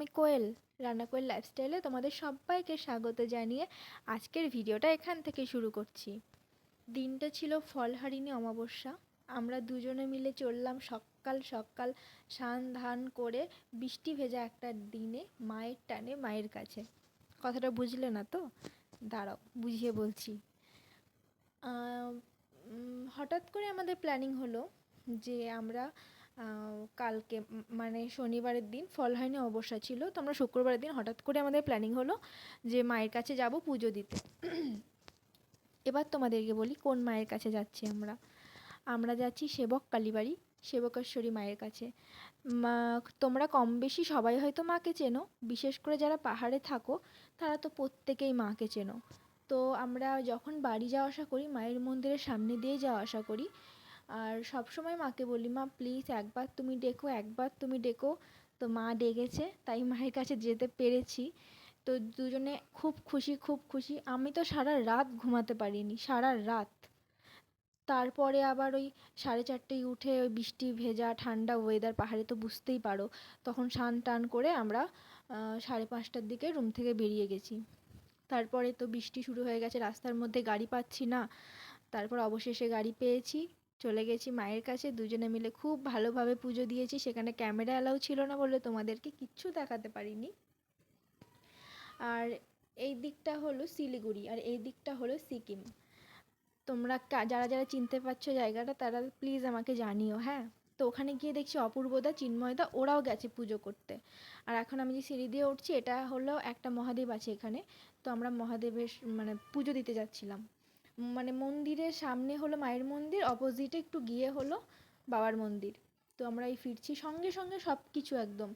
আমি কোয়েল। রান্না কোয়েল লাইফস্টাইলে তোমাদের সবাইকে স্বাগত জানিয়ে আজকের ভিডিওটা এখান থেকে শুরু করছি। দিনটা ছিল ফলহারিণী অমাবস্যা। আমরা দুজনে মিলে চললাম সকাল সকাল স্নান ধান করে বৃষ্টি ভেজা একটা দিনে মায়ের টানে মায়ের কাছে। কথাটা বুঝলে না তো? দাঁড়াও বুঝিয়ে বলছি। হঠাৎ করে আমাদের প্ল্যানিং হলো যে আমরা কালকে মানে শনিবারের দিন ফলহারিণী অমাবস্যা ছিল, তো আমরা শুক্রবারের দিন হঠাৎ করে আমাদের প্ল্যানিং হলো যে মায়ের কাছে যাব পুজো দিতে। এবার তোমাদেরকে বলি কোন মায়ের কাছে যাচ্ছি আমরা। আমরা যাচ্ছি সেবক কালীবাড়ি সেবকেশ্বরী মায়ের কাছে। মা, তোমরা কম বেশি সবাই হয়তো মাকে চেনো, বিশেষ করে যারা পাহাড়ে থাকো তারা তো প্রত্যেকেই মাকে চেনো। তো আমরা যখন বাড়ি যাওয়া আসা করি মায়ের মন্দিরের সামনে দিয়ে যাওয়া আসা করি, আর সবসময় মাকে বলি মা প্লিজ একবার তুমি ডেকো, একবার তুমি ডেকো। তো মা ডেকেছে, তাই মায়ের কাছে যেতে পেরেছি। তো দুজনে খুব খুশি খুব খুশি। আমি তো সারা রাত ঘুমাতে পারিনি, সারা রাত। তারপরে আবার ওই 4:30টায় উঠে ওই বৃষ্টি ভেজা ঠান্ডা ওয়েদার, পাহাড়ে তো বুঝতেই পারো। তখন স্নান টান করে আমরা 5:30টার দিকে রুম থেকে বেরিয়ে গেছি। তারপরে তো বৃষ্টি শুরু হয়ে গেছে, রাস্তার মধ্যে গাড়ি পাচ্ছি না। তারপর অবশেষে গাড়ি পেয়েছি, চলে গেছি মায়ের কাছে। দুজনে মিলে খুব ভালোভাবে পুজো দিয়েছি। সেখানে ক্যামেরা অ্যালাউ ছিল না বলে তোমাদেরকে কিচ্ছু দেখাতে পারিনি। আর এই দিকটা হলো শিলিগুড়ি আর এই দিকটা হলো সিকিম। তোমরা যারা যারা চিনতে পারছো জায়গাটা তারা প্লিজ আমাকে জানিও, হ্যাঁ। তো ওখানে গিয়ে দেখছি অপূর্বদা চিন্ময়দা ওরাও গেছে পুজো করতে। আর এখন আমি যে সিঁড়ি দিয়ে উঠছি এটা হলো একটা মহাদেব আছে এখানে। তো আমরা মহাদেবের মানে পুজো দিতে যাচ্ছিলাম। মানে মন্দিরের সামনে হলো মায়ের মন্দির, অপোজিটে একটু গিয়ে হলো বাবার মন্দির। তো আমরা এই ফিরছি সঙ্গে সঙ্গে সব কিছু একদম।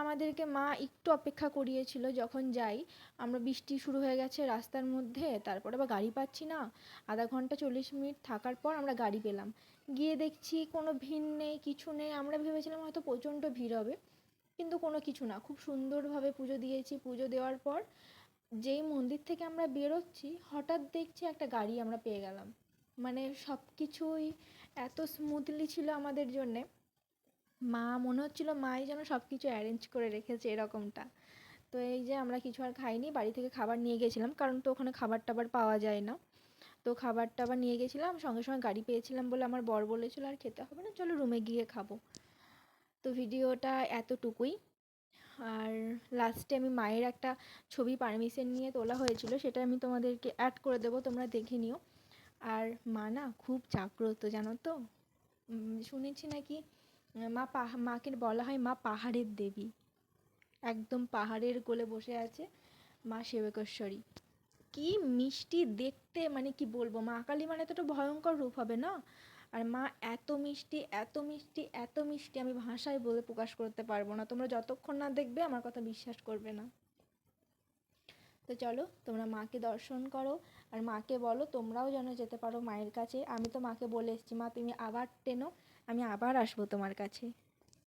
আমাদেরকে মা একটু অপেক্ষা করিয়েছিল যখন যাই। আমরা বৃষ্টি শুরু হয়ে গেছে রাস্তার মধ্যে, তারপরে আবার গাড়ি পাচ্ছি না। আধা ঘন্টা 40 মিনিট থাকার পর আমরা গাড়ি পেলাম। গিয়ে দেখছি কোনো ভিড় নেই, কিছু নেই। আমরা ভেবেছিলাম হয়তো প্রচণ্ড ভিড় হবে, কিন্তু কোনো কিছু না। খুব সুন্দরভাবে পুজো দিয়েছি। পুজো দেওয়ার পর যেই মন্দির থেকে আমরা বেরোচ্ছি হঠাৎ দেখছি একটা গাড়ি আমরা পেয়ে গেলাম। মানে সব কিছুই এত স্মুথলি ছিল আমাদের জন্যে। মা মনে হচ্ছিলো মাই যেন সব কিছু অ্যারেঞ্জ করে রেখেছে এরকমটা। তো এই যে আমরা কিছু আর খাইনি, বাড়ি থেকে খাবার নিয়ে গেছিলাম, কারণ তো ওখানে খাবার টাবার পাওয়া যায় না। তো খাবার টাবার নিয়ে গেছিলাম, সঙ্গে সঙ্গে গাড়ি পেয়েছিলাম বলে আমার বর বলেছিল আর খেতে হবে না, চলো রুমে গিয়ে খাবো। তো ভিডিওটা এতটুকুই। আর লাস্টে আমি মায়ের একটা ছবি পারমিশন নিয়ে তোলা হয়েছিল, সেটা আমি তোমাদেরকে অ্যাড করে দেবো, তোমরা দেখে নিও। আর মা না খুব জাগ্রত জানো তো। শুনেছি নাকি মাকে বলা হয় মা পাহাড়ের দেবী। একদম পাহাড়ের কোলে বসে আছে মা সেবকেশ্বরী। কি মিষ্টি দেখতে, মানে কি বলবো, মা কালী মানে তো একটা ভয়ঙ্কর রূপ হবে না। আর মা এত মিষ্টি এত মিষ্টি এত মিষ্টি, আমি ভাষায় বলে প্রকাশ করতে পারবো না। তোমরা যতক্ষণ না দেখবে আমার কথা বিশ্বাস করবে না। তো চলো তোমরা মাকে দর্শন করো, আর মাকে বলো তোমরাও যেন যেতে পারো মায়ের কাছে। আমি তো মাকে বলে এসেছি মা তুমি আবার টেনো, আমি আবার আসবো তোমার কাছে।